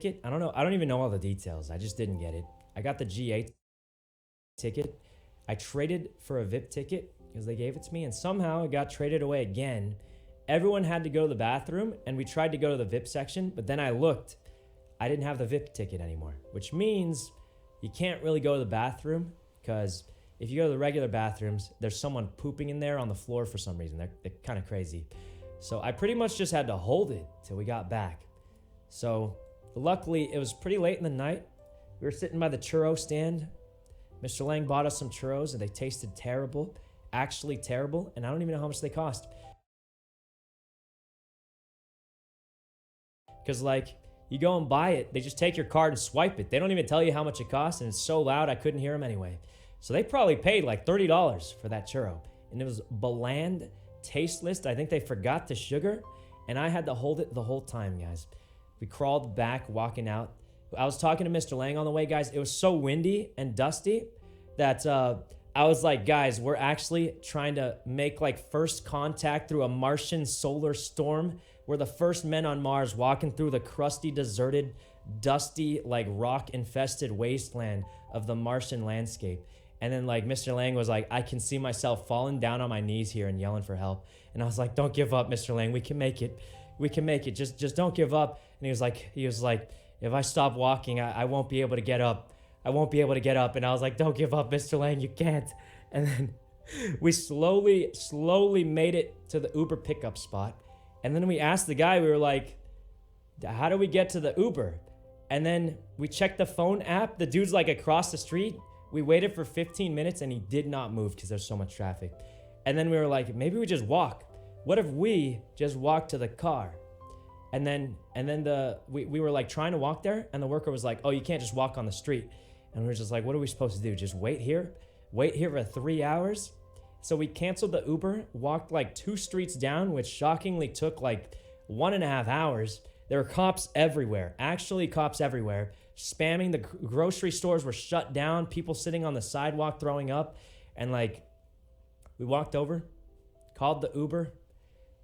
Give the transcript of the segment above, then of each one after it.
I don't know. I don't even know all the details. I just didn't get it. I got the GA ticket. I traded for a VIP ticket because they gave it to me, and somehow it got traded away again. Everyone had to go to the bathroom, and we tried to go to the VIP section, but then I looked. I didn't have the VIP ticket anymore, which means you can't really go to the bathroom because if you go to the regular bathrooms, there's someone pooping in there on the floor for some reason. They're kind of crazy. So I pretty much just had to hold it till we got back. So luckily, it was pretty late in the night. We were sitting by the churro stand. Mr. Lang bought us some churros, and they tasted terrible. Actually terrible, and I don't even know how much they cost. Because, like, you go and buy it, they just take your card and swipe it. They don't even tell you how much it costs, and it's so loud I couldn't hear them anyway. So they probably paid like $30 for that churro. And it was bland, tasteless. I think they forgot the sugar, and I had to hold it the whole time, guys. We crawled back, walking out. I was talking to Mr. Lang on the way, guys. It was so windy and dusty that I was like, guys, we're actually trying to make like first contact through a Martian solar storm. We're the first men on Mars walking through the crusty, deserted, dusty, like rock-infested wasteland of the Martian landscape. And then like Mr. Lang was like, I can see myself falling down on my knees here and yelling for help. And I was like, don't give up, Mr. Lang. We can make it. We can make it. Just don't give up. And he was like, if I stop walking, I won't be able to get up. I won't be able to get up. And I was like, don't give up, Mr. Lang. You can't. And then we slowly made it to the Uber pickup spot. And then we asked the guy, we were like, how do we get to the Uber? And then we checked the phone app. The dude's like across the street. We waited for 15 minutes and he did not move because there's so much traffic. And then we were like, maybe we just walk. What if we just walk to the car? And then we were like trying to walk there, and the worker was like, oh, you can't just walk on the street. And we were just like, what are we supposed to do? Just wait here? Wait here for 3 hours? So we canceled the Uber, walked like 2 streets down, which shockingly took like 1.5 hours. There were cops everywhere, actually cops everywhere, spamming. The grocery stores were shut down, people sitting on the sidewalk throwing up. And like, we walked over, called the Uber.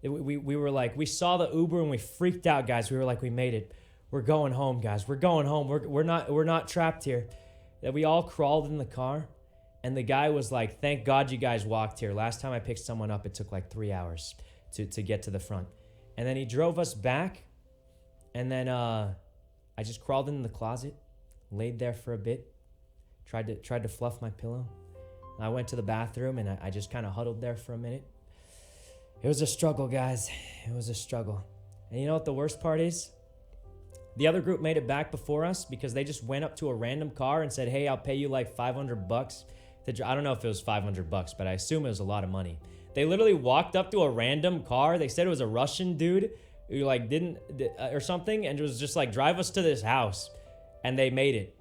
We were like, we saw the Uber and we freaked out, guys. We were like, we made it. We're going home, guys. We're going home. We're not trapped here. That we all crawled in the car, and the guy was like, thank God you guys walked here. Last time I picked someone up, it took like 3 hours to get to the front. And then he drove us back, and then I just crawled in the closet, laid there for a bit, tried to fluff my pillow. I went to the bathroom, and I just kind of huddled there for a minute. It was a struggle, guys. It was a struggle. And you know what the worst part is? The other group made it back before us because they just went up to a random car and said, hey, I'll pay you like $500. I don't know if it was $500, but I assume it was a lot of money. They literally walked up to a random car. They said it was a Russian dude who like didn't, or something, and it was just like, drive us to this house. And they made it.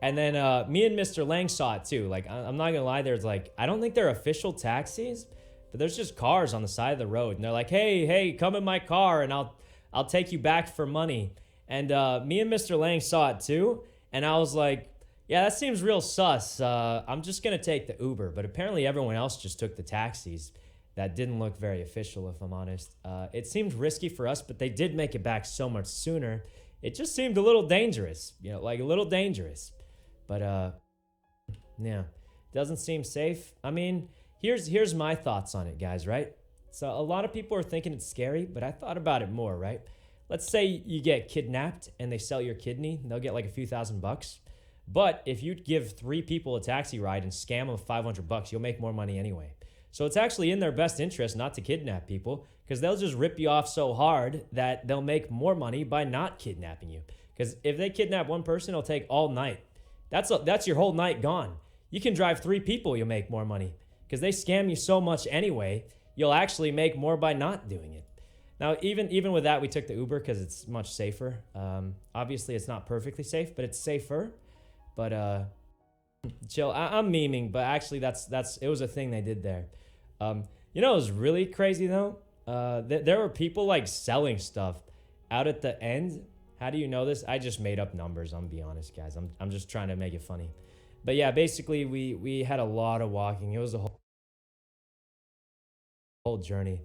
And then me and Mr. Lang saw it too. Like, I'm not gonna lie, there's like, I don't think they're official taxis, but there's just cars on the side of the road. And they're like, hey, come in my car and I'll take you back for money. And me and Mr. Lang saw it too. And I was like, yeah, that seems real sus. I'm just gonna take the Uber. But apparently everyone else just took the taxis. That didn't look very official, if I'm honest. It seemed risky for us, but they did make it back so much sooner. It just seemed a little dangerous, like a little dangerous. But yeah, doesn't seem safe. I mean, here's my thoughts on it, guys, right? So a lot of people are thinking it's scary, but I thought about it more, right? Let's say you get kidnapped and they sell your kidney. They'll get like a few $1,000. But if you give 3 people a taxi ride and scam them $500, you'll make more money anyway. So it's actually in their best interest not to kidnap people, because they'll just rip you off so hard that they'll make more money by not kidnapping you. Because if they kidnap one person, it'll take all night. That's your whole night gone. You can drive 3 people, you'll make more money. Because they scam you so much anyway, you'll actually make more by not doing it. Now, even with that, we took the Uber because it's much safer. Obviously, it's not perfectly safe, but it's safer. But chill. I'm memeing, but actually, it was a thing they did there. You know, it was really crazy though. There were people like selling stuff out at the end. How do you know this? I just made up numbers. I'm gonna be honest, guys. I'm just trying to make it funny. But yeah, basically, we had a lot of walking. It was a whole journey.